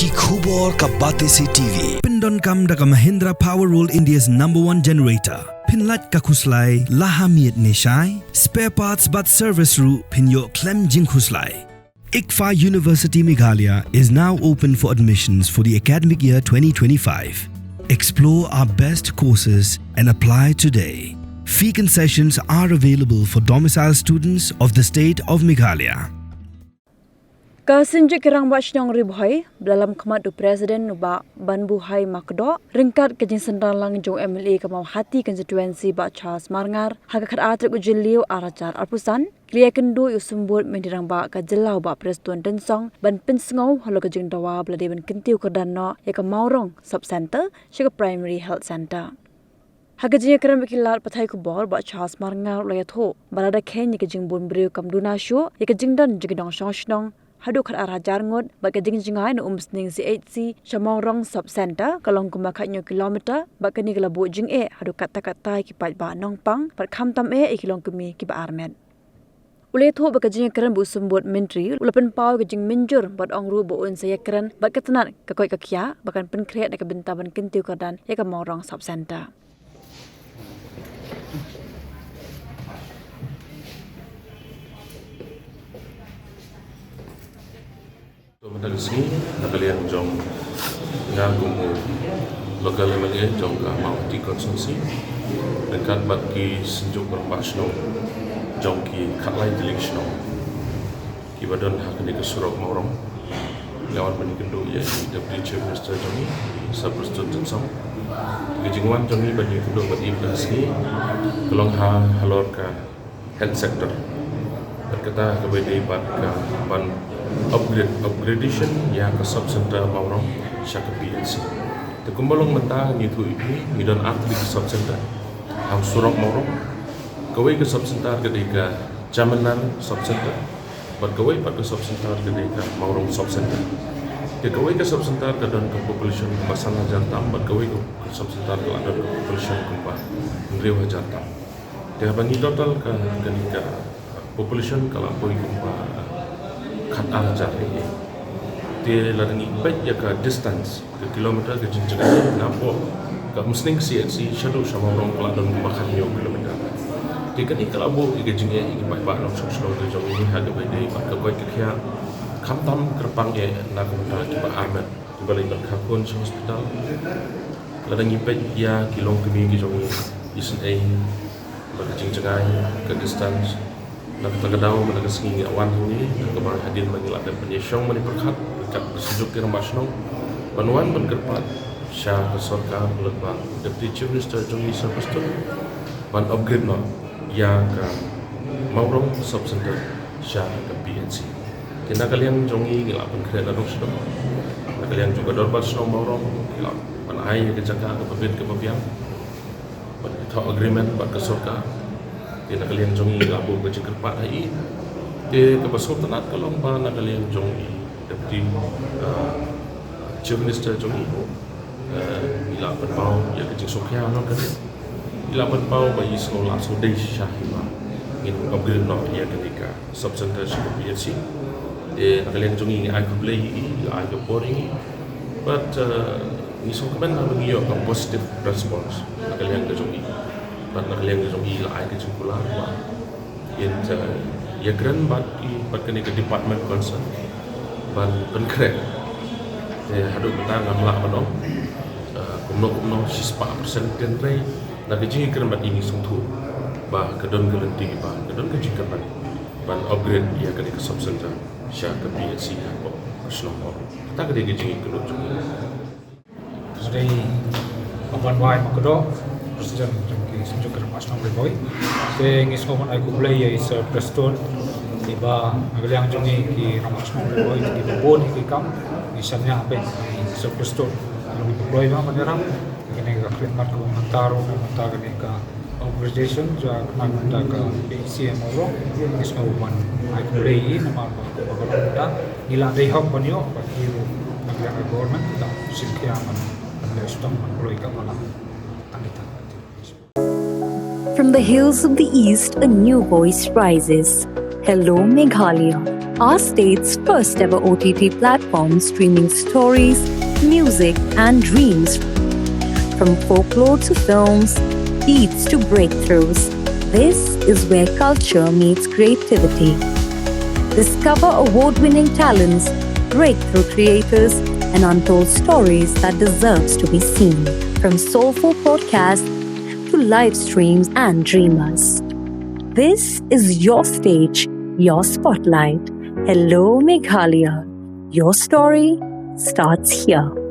Ki khubor ka bate si TV. Donkam da ka Mahindra Power Roll India's #1 generator. Pinlat ka khuslai lahamiet nishai. Spare parts but service ru pinyo klem jing khuslai. ICFA University Meghalaya is now open for admissions for the academic year 2025. Explore our best courses and apply today. Fee concessions are available for domicile students of the state of Meghalaya. Kasinjik kerang bachnong Ribhoi dalam kemat du Presiden nuba banbuhai makdo ringkat kejing sendang lang jong MLA kemau hati konstituensi bak Charles Marngar haga kat atrik ujiliu aracar arpusan klia kendu usumbut mendirang bak ka jelau bak Presiden Densong ban Pynsngew halo kejing dawa belade ban Kyntiew Kyrdan no ya ka Mawrong sub center shiga primary health center. Haga jing kerang bikilat patai kubor bak Charles Marngar layat ho balada ken ya kejing bun beriu kamduna shu ya kejing dan jigidong shong hadu kat arah jarngot bak kejing jingai no umsning CHC Mawrong sub center kalong kumakatnyo kilometer bak keni kelabu jing hadu kata-kata kipat ba nongpang bat khamtam kilong kemi ki ba armet ule tho bak kejing keran bu sumbut menteri ulapen pau kejing minjur bat ongru bu un saya keran bak ketenat kakoi kakia bakan penkret nak bentaban Kyntiew Kyrdan ya ka Mawrong sub center. Dari sini, nakalian jong ngagum lokal MLA jong ka mauti konsumsi dekat bagi senjuk berbasno jong ki katlai election ki badan hak ni ke surok Mawrong lawan menikendo ya Deputy Chief Minister jong ni Sabreston Densong ke jingwan jong ni bagi kendo bagi sini kelong halor ka health sector berkata kepada ban upgradation yang ke sub center Mawrong syaka PNC. Tekumbalong mentang ni tu ini dan atli ke sub center. Hang surok Mawrong. Kawai ke sub center ketika jamanan sub center. Berkawai pada sub center ketika Mawrong sub center. Kawai ke sub center kedan ke population masalah jantam. Berkawai ke sub center kedan ke population kumpa Ribhoi jantam. Dia bagi total ke ketika population kalau boleh kumpa kat arah jari dia larangi baik ya ke distance ke kilometer ke jenjang nampak ke musning CNC shadow sama orang kelak dan makan yo kilometer dia kan kalau bu ke jenjang ini baik nak sosial ke jauh ini harga baik dia ke koi ke kia kamtam kerpang ya nak kita kiba armet kiba lagi kakun hospital larangi baik ya kilong kemi ke jauh isen ke jenjang ke distance nak terkadau menaga sengi awan ini kemar hadir mengilat dan penyesyong meniperkat dekat sejuk di Rambasnong banuan berkerpat syah kesorka melebak Deputy Chief Minister Jongi Sabreston ban upgrade no yang ke Mawrong sub center syah ke PNC kena kalian Jongi ngilap pengkreat adong sedang nak kalian juga Dorbasnong Mawrong ngilap ban air ke jaga ke pebin ke pebiang ban itu agreement ban kesorka dia nak kalian jongi labu ke cekerpat hai dia ke pasal tenat kalau nak kalian jongi Deputy Chief Minister jongi ila penpau ya ke sokya no kan ila penpau bagi sekolah sudai syahima in upgrade no ya ketika sub center PNC dia nak kalian jongi ai ku play ila ai ku boring but ni sokaman na bagi yo positive response nak kalian ke jongi nak kalian ke jongi ila ai ke cungkular in ya grand bat kene ke department concern ban penkret dia hadu betang ngamla manong kumno 6% ten rate nak ke grand bat ini sungtu bah kedon gelenti bah kedon ke jikapan ban upgrade ya kene ke sub center sya ke PNC ko Selangor kita ke jingi ke jongi jadi aban wai makdo Presiden Jongi senjuk Rambasnong Ribhoi te ngis ngoman ai ku play is Preston iba agaliang Jongi ki Rambasnong Ribhoi ki bon ki kam misalnya apa is Preston lalu deploy ma menyerang kene ka khidmat ko mantaro mata kene ka organization ja kena guna ka BC Mawrong ngis ngoman ai ku play nama ko bagota nila dei hok banyo bagi agaliang government ta silkiaman le stong employ ka mala anita. From the hills of the east, a new voice rises. Hello, Meghalaya. our state's first ever OTT platform streaming stories, music, and dreams. From folklore to films, beats to breakthroughs, this is where culture meets creativity. Discover award-winning talents, breakthrough creators, and untold stories that deserves to be seen. From soulful podcasts to live streams and dreamers. This is your stage, your spotlight. Hello, Meghalaya. Your story starts here.